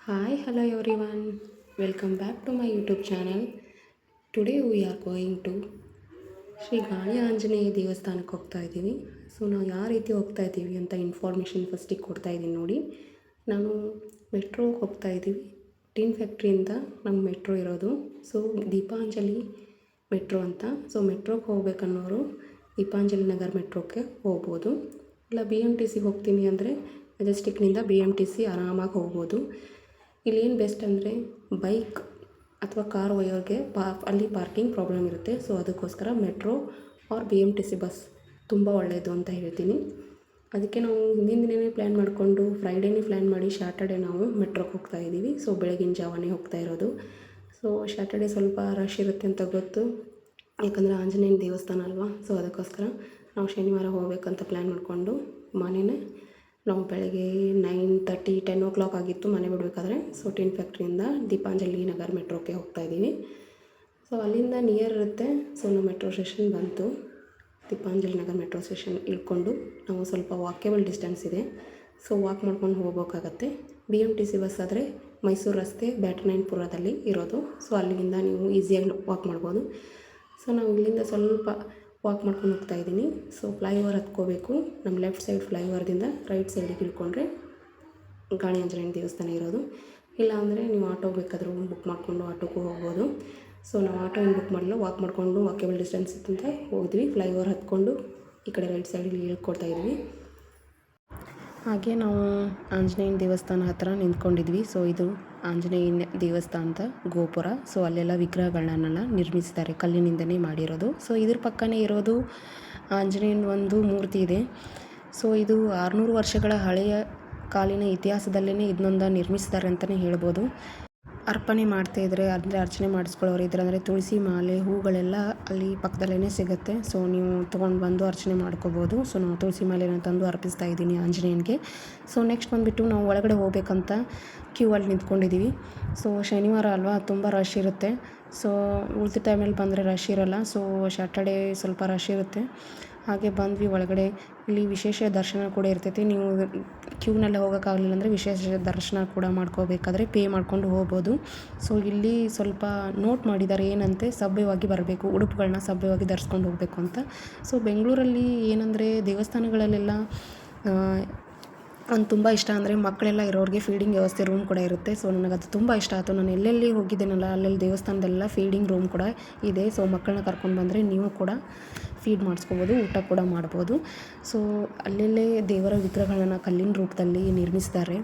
Hi, hello everyone. Welcome back to my YouTube channel. Today we are going to Shri ಗಾಳಿ ಆಂಜನೇಯ ದೇವಸ್ಥಾನಕ್ಕೆ ಹೋಗ್ತಾ ಇದ್ದೀವಿ. So ನಾವು ಯಾವ ರೀತಿ ಹೋಗ್ತಾ ಇದ್ದೀವಿ ಅಂತ ಇನ್ಫಾರ್ಮೇಷನ್ ಫಸ್ಟಿಗೆ ಕೊಡ್ತಾ ಇದ್ದೀನಿ ನೋಡಿ. ನಾನು ಮೆಟ್ರೋಗೆ ಹೋಗ್ತಾ ಇದ್ದೀವಿ. ಟಿನ್ ಫ್ಯಾಕ್ಟ್ರಿಯಿಂದ ನಮ್ಮ ಮೆಟ್ರೋ ಇರೋದು. ಸೊ ದೀಪಾಂಜಲಿ ಮೆಟ್ರೋ ಅಂತ. ಸೊ ಮೆಟ್ರೋಗೆ ಹೋಗ್ಬೇಕನ್ನೋರು ದೀಪಾಂಜಲಿ ನಗರ್ ಮೆಟ್ರೋಕ್ಕೆ ಹೋಗ್ಬೋದು. ಇಲ್ಲ BMTCಗೆ ಹೋಗ್ತೀನಿ ಅಂದರೆ ಮೆಜೆಸ್ಟಿಕ್ನಿಂದ BMTC ಆರಾಮಾಗಿ ಹೋಗ್ಬೋದು. ಇಲ್ಲೇನು ಬೆಸ್ಟ್ ಅಂದರೆ ಬೈಕ್ ಅಥವಾ ಕಾರ್ ಒಯ್ಯೋರಿಗೆ ಅಲ್ಲಿ ಪಾರ್ಕಿಂಗ್ ಪ್ರಾಬ್ಲಮ್ ಇರುತ್ತೆ. ಸೊ ಅದಕ್ಕೋಸ್ಕರ ಮೆಟ್ರೋ ಆರ್ BMTC ಬಸ್ ತುಂಬ ಒಳ್ಳೆಯದು ಅಂತ ಹೇಳ್ತೀನಿ. ಅದಕ್ಕೆ ನಾವು ಹಿಂದಿನ ದಿನವೇ ಪ್ಲ್ಯಾನ್ ಮಾಡಿಕೊಂಡು ಫ್ರೈಡೇನೇ ಪ್ಲ್ಯಾನ್ ಮಾಡಿ ಸ್ಯಾಟರ್ಡೇ ನಾವು ಮೆಟ್ರೋಗೆ ಹೋಗ್ತಾ ಇದ್ದೀವಿ. ಸೊ ಬೆಳಗಿನ ಜಾವನೇ ಹೋಗ್ತಾ ಇರೋದು. ಸೊ ಸ್ಯಾಟರ್ಡೇ ಸ್ವಲ್ಪ ರಶ್ ಇರುತ್ತೆ ಅಂತ ಗೊತ್ತು, ಯಾಕಂದರೆ ಆಂಜನೇಯನ ದೇವಸ್ಥಾನ ಅಲ್ವಾ. ಸೊ ಅದಕ್ಕೋಸ್ಕರ ನಾವು ಶನಿವಾರ ಹೋಗ್ಬೇಕಂತ ಪ್ಲ್ಯಾನ್ ಮಾಡಿಕೊಂಡು ಮನೆಯೇ ನಾವು ಬೆಳಗ್ಗೆ 9:30 10 o'clock ಆಗಿತ್ತು ಮನೆ ಬಿಡಬೇಕಾದ್ರೆ. ಸೊ ಟಿನ್ ಫ್ಯಾಕ್ಟ್ರಿಯಿಂದ ದೀಪಾಂಜಲಿ ನಗರ್ ಮೆಟ್ರೋಕ್ಕೆ ಹೋಗ್ತಾಯಿದ್ದೀವಿ. ಸೊ ಅಲ್ಲಿಂದ ನಿಯರ್ ಇರುತ್ತೆ. ಸೊ ನಮ್ಮ ಮೆಟ್ರೋ ಸ್ಟೇಷನ್ ಬಂತು. ದೀಪಾಂಜಲಿ ನಗರ್ ಮೆಟ್ರೋ ಸ್ಟೇಷನ್ ಇಳ್ಕೊಂಡು ನಾವು ಸ್ವಲ್ಪ ವಾಕೇಬಲ್ ಡಿಸ್ಟೆನ್ಸ್ ಇದೆ. ಸೊ ವಾಕ್ ಮಾಡ್ಕೊಂಡು ಹೋಗ್ಬೇಕಾಗತ್ತೆ. BMTC ಬಸ್ ಆದರೆ ಮೈಸೂರು ರಸ್ತೆ ಬ್ಯಾಟರಾಯನಪುರದಲ್ಲಿ ಇರೋದು. ಸೊ ಅಲ್ಲಿಂದ ನೀವು ಈಸಿಯಾಗಿ ವಾಕ್ ಮಾಡ್ಬೋದು. ಸೊ ನಾವು ಇಲ್ಲಿಂದ ಸ್ವಲ್ಪ ವಾಕ್ ಮಾಡ್ಕೊಂಡು ಹೋಗ್ತಾ ಇದ್ದೀನಿ. ಸೊ ಫ್ಲೈಓವರ್ ಹತ್ಕೋಬೇಕು. ನಮ್ಮ ಲೆಫ್ಟ್ ಸೈಡ್ ಫ್ಲೈಓವರ್ದಿಂದ ರೈಟ್ ಸೈಡಿಗೆ ಇಳ್ಕೊಂಡ್ರೆ ಗಾಳಿ ಆಂಜನೇಯನ ದೇವಸ್ಥಾನ ಇರೋದು. ಇಲ್ಲ ಅಂದರೆ ನೀವು ಆಟೋ ಬೇಕಾದರೂ ಬುಕ್ ಮಾಡಿಕೊಂಡು ಆಟೋಕ್ಕೂ ಹೋಗ್ಬೋದು. ಸೊ ನಾವು ಆಟೋ ಏನು ಬುಕ್ ಮಾಡಲ್ಲ, ವಾಕ್ ಮಾಡಿಕೊಂಡು ವಾಕೇಬಲ್ ಡಿಸ್ಟೆನ್ಸ್ ಇತ್ತಂತ ಹೋದ್ವಿ. ಫ್ಲೈಓವರ್ ಹತ್ಕೊಂಡು ಈ ಕಡೆ ರೈಟ್ ಸೈಡಲ್ಲಿ ಇಳ್ಕೊಳ್ತಾ ಇದ್ವಿ. ಹಾಗೆ ನಾವು ಆಂಜನೇಯನ ದೇವಸ್ಥಾನ ಹತ್ರ ನಿಂತ್ಕೊಂಡಿದ್ವಿ. ಸೊ ಇದು ಆಂಜನೇಯನ ದೇವಸ್ಥಾನದ ಗೋಪುರ. ಸೊ ಅಲ್ಲೆಲ್ಲ ವಿಗ್ರಹಗಳನ್ನೆಲ್ಲ ನಿರ್ಮಿಸಿದ್ದಾರೆ, ಕಲ್ಲಿನಿಂದನೇ ಮಾಡಿರೋದು. ಸೊ ಇದ್ರ ಪಕ್ಕನೇ ಇರೋದು ಆಂಜನೇಯನ ಒಂದು ಮೂರ್ತಿ ಇದೆ. ಸೊ ಇದು 600 ವರ್ಷಗಳ ಹಳೆಯ ಕಾಲಿನ ಇತಿಹಾಸದಲ್ಲೇ ಇದನ್ನೊಂದು ನಿರ್ಮಿಸಿದ್ದಾರೆ ಅಂತಲೇ ಹೇಳ್ಬೋದು. ಅರ್ಪಣೆ ಮಾಡ್ತಾಯಿದ್ರೆ ಅಂದರೆ ಅರ್ಚನೆ ಮಾಡಿಸ್ಕೊಳ್ಳೋರು ಇದ್ರೆ ಅಂದರೆ ತುಳಸಿ ಮಾಲೆ ಹೂಗಳೆಲ್ಲ ಅಲ್ಲಿ ಪಕ್ಕದಲ್ಲೇ ಸಿಗುತ್ತೆ. ಸೊ ನೀವು ತೊಗೊಂಡು ಬಂದು ಅರ್ಚನೆ ಮಾಡ್ಕೋಬೋದು. ಸೊ ನಾವು ತುಳಸಿ ಮಾಲೆನ ತಂದು ಅರ್ಪಿಸ್ತಾ ಇದ್ದೀನಿ ಆಂಜನೇಯನಿಗೆ. ಸೊ ನೆಕ್ಸ್ಟ್ ಬಂದುಬಿಟ್ಟು ನಾವು ಒಳಗಡೆ ಹೋಗ್ಬೇಕಂತ ಕ್ಯೂ ಅಲ್ಲಿ ನಿಂತ್ಕೊಂಡಿದ್ದೀವಿ. ಸೊ ಶನಿವಾರ ಅಲ್ವಾ, ತುಂಬ ರಶ್ ಇರುತ್ತೆ. ಸೊ ಉಳಿದ ಟೈಮಲ್ಲಿ ಬಂದರೆ ರಶ್ ಇರೋಲ್ಲ. ಸೊ ಸ್ಯಾಟರ್ಡೇ ಸ್ವಲ್ಪ ರಶ್ ಇರುತ್ತೆ. ಹಾಗೆ ಬಂದ್ವಿ ಒಳಗಡೆ. ಇಲ್ಲಿ ವಿಶೇಷ ದರ್ಶನ ಕೂಡ ಇರ್ತೈತಿ. ನೀವು ಕ್ಯೂನಲ್ಲೇ ಹೋಗೋಕ್ಕಾಗಲಿಲ್ಲ ಅಂದರೆ ವಿಶೇಷ ದರ್ಶನ ಕೂಡ ಮಾಡ್ಕೋಬೇಕಾದ್ರೆ ಪೇ ಮಾಡ್ಕೊಂಡು ಹೋಗ್ಬೋದು. ಸೊ ಇಲ್ಲಿ ಸ್ವಲ್ಪ ನೋಟ್ ಮಾಡಿದ್ದಾರೆ ಏನಂತೆ, ಸಭ್ಯವಾಗಿ ಬರಬೇಕು, ಉಡುಪುಗಳನ್ನ ಸಭ್ಯವಾಗಿ ಧರಿಸ್ಕೊಂಡು ಹೋಗಬೇಕು ಅಂತ. ಸೊ ಬೆಂಗಳೂರಲ್ಲಿ ಏನಂದರೆ ದೇವಸ್ಥಾನಗಳಲ್ಲೆಲ್ಲ ಒಂದು ತುಂಬ ಇಷ್ಟ ಅಂದರೆ ಮಕ್ಕಳೆಲ್ಲ ಇರೋರಿಗೆ ಫೀಡಿಂಗ್ ವ್ಯವಸ್ಥೆ ರೂಮ್ ಕೂಡ ಇರುತ್ತೆ. ಸೊ ನನಗದು ತುಂಬ ಇಷ್ಟ ಆಯಿತು. ನಾನು ಎಲ್ಲೆಲ್ಲಿ ಹೋಗಿದ್ದೇನಲ್ಲ ಅಲ್ಲೆಲ್ಲಿ ದೇವಸ್ಥಾನದಲ್ಲೆಲ್ಲ ಫೀಡಿಂಗ್ ರೂಮ್ ಕೂಡ ಇದೆ. ಸೊ ಮಕ್ಕಳನ್ನ ಕರ್ಕೊಂಡು ಬಂದರೆ ನೀವು ಕೂಡ ಫೀಡ್ ಮಾಡಿಸ್ಕೋಬೋದು, ಊಟ ಕೂಡ ಮಾಡ್ಬೋದು. ಸೊ ಅಲ್ಲೆಲ್ಲೇ ದೇವರ ವಿಗ್ರಹಗಳನ್ನು ಕಲ್ಲಿನ ರೂಪದಲ್ಲಿ ನಿರ್ಮಿಸಿದ್ದಾರೆ.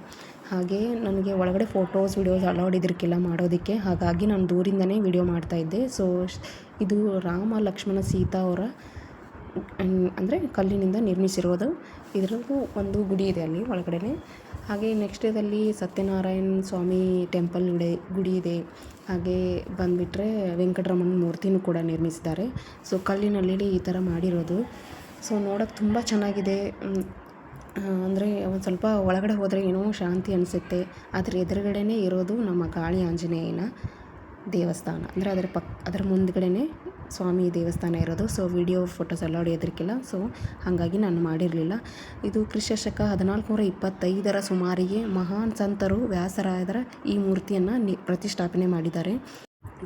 ಹಾಗೆ ನನಗೆ ಒಳಗಡೆ ಫೋಟೋಸ್ ವಿಡಿಯೋಸ್ ಅಲೌಡ್ ಇದ್ರಕ್ಕೆಲ್ಲ ಮಾಡೋದಕ್ಕೆ, ಹಾಗಾಗಿ ನಾನು ದೂರಿಂದನೇ ವಿಡಿಯೋ ಮಾಡ್ತಾಯಿದ್ದೆ. ಸೊ ಇದು ರಾಮ ಲಕ್ಷ್ಮಣ ಸೀತಾ ಅವರ ಅಂದರೆ ಕಲ್ಲಿನಿಂದ ನಿರ್ಮಿಸಿರೋದು. ಇದರದ್ದು ಒಂದು ಗುಡಿ ಇದೆ ಅಲ್ಲಿ ಒಳಗಡೆ. ಹಾಗೆ ನೆಕ್ಸ್ಟ್ ಇದರಲ್ಲಿ ಸತ್ಯನಾರಾಯಣ ಸ್ವಾಮಿ ಟೆಂಪಲ್ ಗುಡಿ ಇದೆ. ಹಾಗೆ ಬಂದುಬಿಟ್ರೆ ವೆಂಕಟರಮಣ ಮೂರ್ತಿನೂ ಕೂಡ ನಿರ್ಮಿಸಿದ್ದಾರೆ. ಸೊ ಕಲ್ಲಿನಲ್ಲಿ ಈ ಥರ ಮಾಡಿರೋದು. ಸೊ ನೋಡೋಕ್ಕೆ ತುಂಬ ಚೆನ್ನಾಗಿದೆ. ಅಂದರೆ ಒಂದು ಸ್ವಲ್ಪ ಒಳಗಡೆ ಹೋದರೆ ಏನೋ ಶಾಂತಿ ಅನಿಸುತ್ತೆ. ಅದರ ಎದುರುಗಡೆನೇ ಇರೋದು ನಮ್ಮ ಗಾಳಿ ಆಂಜನೇಯನ ದೇವಸ್ಥಾನ. ಅಂದರೆ ಅದರ ಮುಂದ್ಗಡೆನೇ ಸ್ವಾಮಿ ದೇವಸ್ಥಾನ ಇರೋದು. ಸೊ ವಿಡಿಯೋ ಫೋಟೋಸ್ ಎಲ್ಲ ಹೊಡೆಯೋದಕ್ಕಿಲ್ಲ. ಸೊ ಹಾಗಾಗಿ ನಾನು ಮಾಡಿರಲಿಲ್ಲ. ಇದು ಕ್ರಿಸ್ತಶಕ 1425 ಸುಮಾರಿಗೆ ಮಹಾನ್ ಸಂತರು ವ್ಯಾಸರಾಯರ ಈ ಮೂರ್ತಿಯನ್ನು ಪ್ರತಿಷ್ಠಾಪನೆ ಮಾಡಿದ್ದಾರೆ.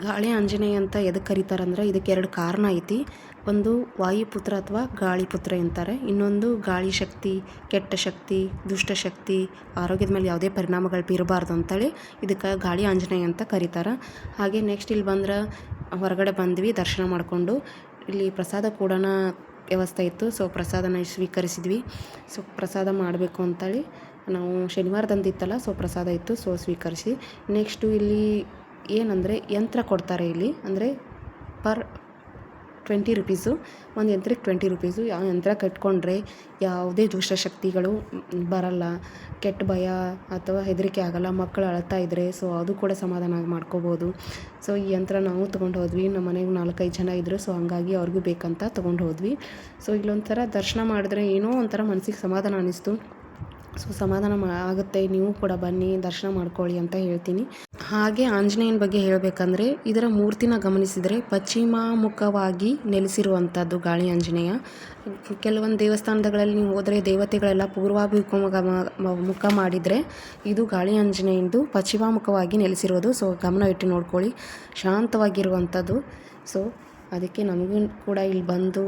ಗಾಳಿ ಆಂಜನೇಯ ಅಂತ ಎದಕ್ಕೆ ಕರೀತಾರಂದ್ರೆ ಇದಕ್ಕೆ 2 ಕಾರಣ ಐತಿ. ಒಂದು ವಾಯುಪುತ್ರ ಅಥವಾ ಗಾಳಿಪುತ್ರ ಅಂತಾರೆ. ಇನ್ನೊಂದು ಗಾಳಿ ಶಕ್ತಿ, ಕೆಟ್ಟ ಶಕ್ತಿ, ದುಷ್ಟಶಕ್ತಿ, ಆರೋಗ್ಯದ ಮೇಲೆ ಯಾವುದೇ ಪರಿಣಾಮಗಳು ಬೀರಬಾರ್ದು ಅಂತೇಳಿ ಇದಕ್ಕೆ ಗಾಳಿ ಆಂಜನೇಯ ಅಂತ ಕರೀತಾರೆ. ಹಾಗೆ ನೆಕ್ಸ್ಟ್ ಇಲ್ಲಿ ಬಂದ್ರೆ ಹೊರಗಡೆ ಬಂದ್ವಿ ದರ್ಶನ ಮಾಡಿಕೊಂಡು. ಇಲ್ಲಿ ಪ್ರಸಾದ ಕೂಡ ವ್ಯವಸ್ಥೆ ಇತ್ತು. ಸೊ ಪ್ರಸಾದನ ಸ್ವೀಕರಿಸಿದ್ವಿ. ಸೊ ಪ್ರಸಾದ ಮಾಡಬೇಕು ಅಂತೇಳಿ ನಾವು ಶನಿವಾರದಂದಿತ್ತಲ್ಲ, ಸೊ ಪ್ರಸಾದ ಇತ್ತು. ಸೊ ಸ್ವೀಕರಿಸಿ ನೆಕ್ಸ್ಟು ಇಲ್ಲಿ ಏನಂದರೆ ಯಂತ್ರ ಕೊಡ್ತಾರೆ ಇಲ್ಲಿ. ಅಂದರೆ ಪರ್ 20 rupees ಒಂದು ಯಂತ್ರಕ್ಕೆ 20 rupees. ಯಾವ ಯಂತ್ರ ಕಟ್ಕೊಂಡ್ರೆ ಯಾವುದೇ ದುಷ್ಟಶಕ್ತಿಗಳು ಬರಲ್ಲ, ಕೆಟ್ಟ ಭಯ ಅಥವಾ ಹೆದರಿಕೆ ಆಗಲ್ಲ. ಮಕ್ಕಳು ಅಳ್ತಾ ಇದ್ದರೆ ಸೊ ಅದು ಕೂಡ ಸಮಾಧಾನ ಮಾಡ್ಕೋಬೋದು. ಸೊ ಈ ಯಂತ್ರ ನಾವು ತೊಗೊಂಡು ಹೋದ್ವಿ. ನಮ್ಮ ಮನೆಗೆ 4-5 ಜನ ಇದ್ದರು. ಸೊ ಹಂಗಾಗಿ ಅವ್ರಿಗೂ ಬೇಕಂತ ತೊಗೊಂಡು ಹೋದ್ವಿ. ಸೊ ಇಲ್ಲೊಂಥರ ದರ್ಶನ ಮಾಡಿದ್ರೆ ಏನೋ ಒಂಥರ ಮನಸ್ಸಿಗೆ ಸಮಾಧಾನ ಅನ್ನಿಸ್ತು. ಸೊ ಸಮಾಧಾನ ಆಗುತ್ತೆ. ನೀವು ಕೂಡ ಬನ್ನಿ ದರ್ಶನ ಮಾಡ್ಕೊಳ್ಳಿ ಅಂತ ಹೇಳ್ತೀನಿ. ಹಾಗೆ ಆಂಜನೇಯನ ಬಗ್ಗೆ ಹೇಳಬೇಕಂದ್ರೆ ಇದರ ಮೂರ್ತಿನ ಗಮನಿಸಿದರೆ ಪಶ್ಚಿಮಾಮುಖವಾಗಿ ನೆಲೆಸಿರುವಂಥದ್ದು ಗಾಳಿ ಆಂಜನೇಯ. ಕೆಲವೊಂದು ದೇವಸ್ಥಾನಗಳಲ್ಲಿ ನೀವು ಹೋದರೆ ದೇವತೆಗಳೆಲ್ಲ ಮುಖ ಮಾಡಿದರೆ ಇದು ಗಾಳಿ ಆಂಜನೇಯಂದು ಪಶ್ಚಿಮಾಮುಖವಾಗಿ ನೆಲೆಸಿರೋದು. ಸೊ ಗಮನ ಇಟ್ಟು ನೋಡ್ಕೊಳ್ಳಿ, ಶಾಂತವಾಗಿರುವಂಥದ್ದು. ಸೊ ಅದಕ್ಕೆ ನಮಗೂ ಕೂಡ ಇಲ್ಲಿ ಬಂದು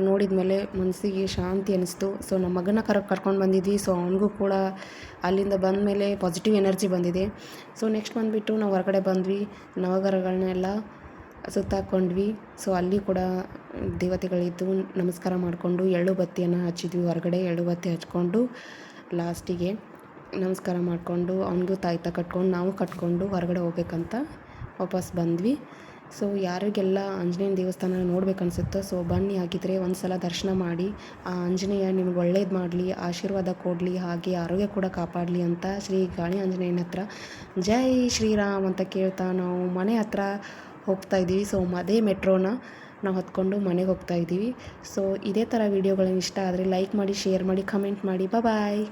ನೋಡಿದ ಮೇಲೆ ಮನಸ್ಸಿಗೆ ಶಾಂತಿ ಅನ್ನಿಸ್ತು. ಸೊ ನಮ್ಮ ಮಗನ ಕರ್ಕೊಂಡು ಬಂದಿದ್ವಿ. ಸೊ ಅವನಿಗೂ ಕೂಡ ಅಲ್ಲಿಂದ ಬಂದ ಮೇಲೆ ಪಾಸಿಟಿವ್ ಎನರ್ಜಿ ಬಂದಿದೆ. ಸೊ ನೆಕ್ಸ್ಟ್ ಬಂದುಬಿಟ್ಟು ನಾವು ಹೊರಗಡೆ ಬಂದ್ವಿ, ನವಗ್ರಹಗಳನ್ನೆಲ್ಲ ಸುತ್ತಾಕೊಂಡ್ವಿ. ಸೊ ಅಲ್ಲಿ ಕೂಡ ದೇವತೆಗಳಿದ್ದು ನಮಸ್ಕಾರ ಮಾಡಿಕೊಂಡು ಎಳ್ಳು ಬತ್ತಿಯನ್ನು ಹಚ್ಚಿದ್ವಿ. ಹೊರಗಡೆ ಎಳ್ಳು ಬತ್ತಿ ಹಚ್ಕೊಂಡು ಲಾಸ್ಟಿಗೆ ನಮಸ್ಕಾರ ಮಾಡಿಕೊಂಡು ಅವನಿಗೂ ತಾಯ್ತ ಕಟ್ಕೊಂಡು ನಾವು ಕಟ್ಕೊಂಡು ಹೊರಗಡೆ ಹೋಗ್ಬೇಕಂತ ವಾಪಸ್ ಬಂದ್ವಿ. ಸೊ ಯಾರಿಗೆಲ್ಲ ಆಂಜನೇಯನ ದೇವಸ್ಥಾನ ನೋಡ್ಬೇಕನ್ಸುತ್ತೋ ಸೊ ಬನ್ನಿ, ಆಗಿದ್ದರೆ ಒಂದು ಸಲ ದರ್ಶನ ಮಾಡಿ. ಆ ಆಂಜನೇಯ ನಿಮ್ಗೆ ಒಳ್ಳೇದು ಮಾಡಲಿ, ಆಶೀರ್ವಾದ ಕೊಡಲಿ, ಹಾಗೆ ಆರೋಗ್ಯ ಕೂಡ ಕಾಪಾಡಲಿ ಅಂತ ಶ್ರೀ ಗಾಳಿ ಆಂಜನೇಯನ ಹತ್ರ ಜೈ ಶ್ರೀರಾಮ್ ಅಂತ ಕೇಳ್ತಾ ನಾವು ಮನೆ ಹತ್ರ ಹೋಗ್ತಾಯಿದ್ದೀವಿ. ಸೊ ಅದೇ ಮೆಟ್ರೋನ ನಾವು ಹತ್ಕೊಂಡು ಮನೆಗೆ ಹೋಗ್ತಾಯಿದ್ದೀವಿ. ಸೊ ಇದೇ ಥರ ವೀಡಿಯೋಗಳು ಇಷ್ಟ ಆದರೆ ಲೈಕ್ ಮಾಡಿ, ಶೇರ್ ಮಾಡಿ, ಕಮೆಂಟ್ ಮಾಡಿ. ಬಾಯ್.